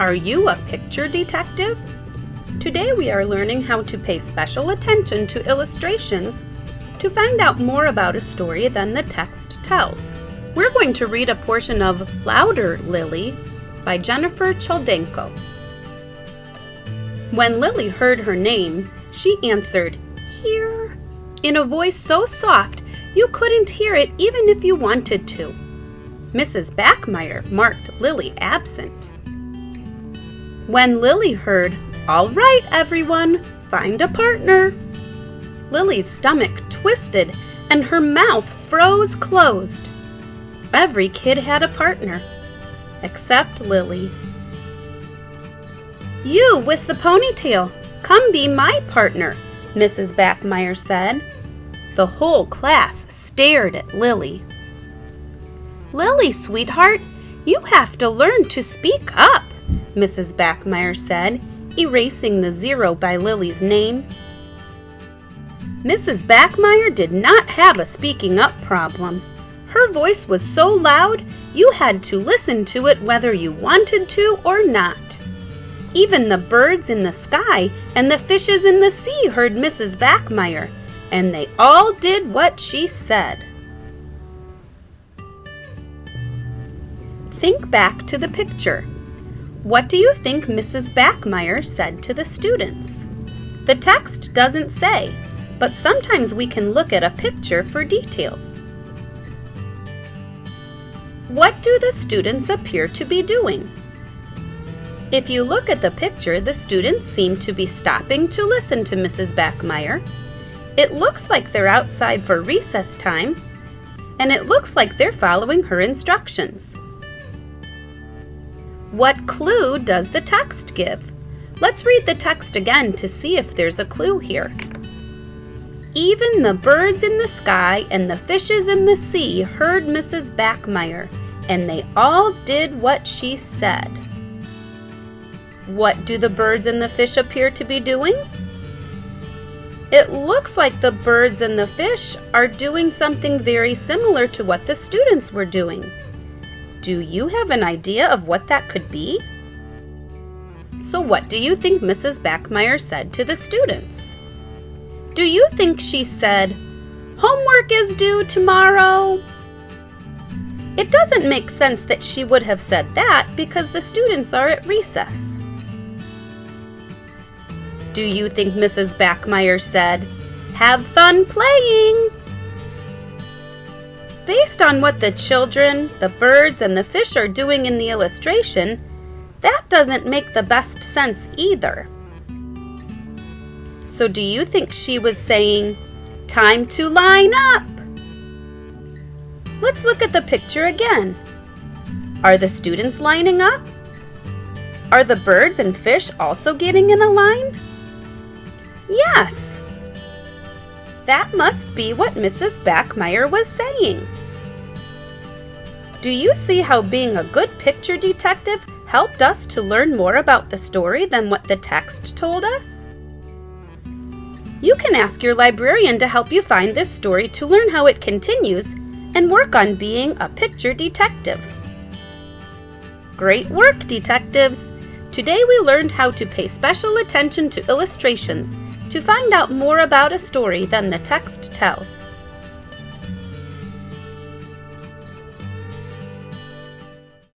Are you a picture detective? Today we are learning how to pay special attention to illustrations to find out more about a story than the text tells. We're going to read a portion of Louder, Lily by Jennifer Choldenko. When Lily heard her name, she answered, "Here," in a voice so soft you couldn't hear it even if you wanted to. Mrs. Backmeyer marked Lily absent. When Lily heard, "All right, everyone, find a partner," Lily's stomach twisted and her mouth froze closed. Every kid had a partner, except Lily. "You with the ponytail, come be my partner," Mrs. Backmeyer said. The whole class stared at Lily. "Lily, sweetheart, you have to learn to speak up," Mrs. Backmeyer said, erasing the 0 by Lily's name. Mrs. Backmeyer did not have a speaking up problem. Her voice was so loud you had to listen to it whether you wanted to or not. Even the birds in the sky and the fishes in the sea heard Mrs. Backmeyer, and they all did what she said. Think back to the picture. What do you think Mrs. Backmeyer said to the students? The text doesn't say, but sometimes we can look at a picture for details. What do the students appear to be doing? If you look at the picture, the students seem to be stopping to listen to Mrs. Backmeyer. It looks like they're outside for recess time, and it looks like they're following her instructions. What clue does the text give? Let's read the text again to see if there's a clue here. Even the birds in the sky and the fishes in the sea heard Mrs. Backmeyer, and they all did what she said. What do the birds and the fish appear to be doing? It looks like the birds and the fish are doing something very similar to what the students were doing. Do you have an idea of what that could be? So what do you think Mrs. Backmeyer said to the students? Do you think she said, "Homework is due tomorrow"? It doesn't make sense that she would have said that because the students are at recess. Do you think Mrs. Backmeyer said, "Have fun playing"? Based on what the children, the birds, and the fish are doing in the illustration, that doesn't make the best sense either. So do you think she was saying, "Time to line up"? Let's look at the picture again. Are the students lining up? Are the birds and fish also getting in a line? Yes. That must be what Mrs. Backmeyer was saying. Do you see how being a good picture detective helped us to learn more about the story than what the text told us? You can ask your librarian to help you find this story to learn how it continues and work on being a picture detective. Great work, detectives! Today we learned how to pay special attention to illustrations to find out more about a story than the text tells.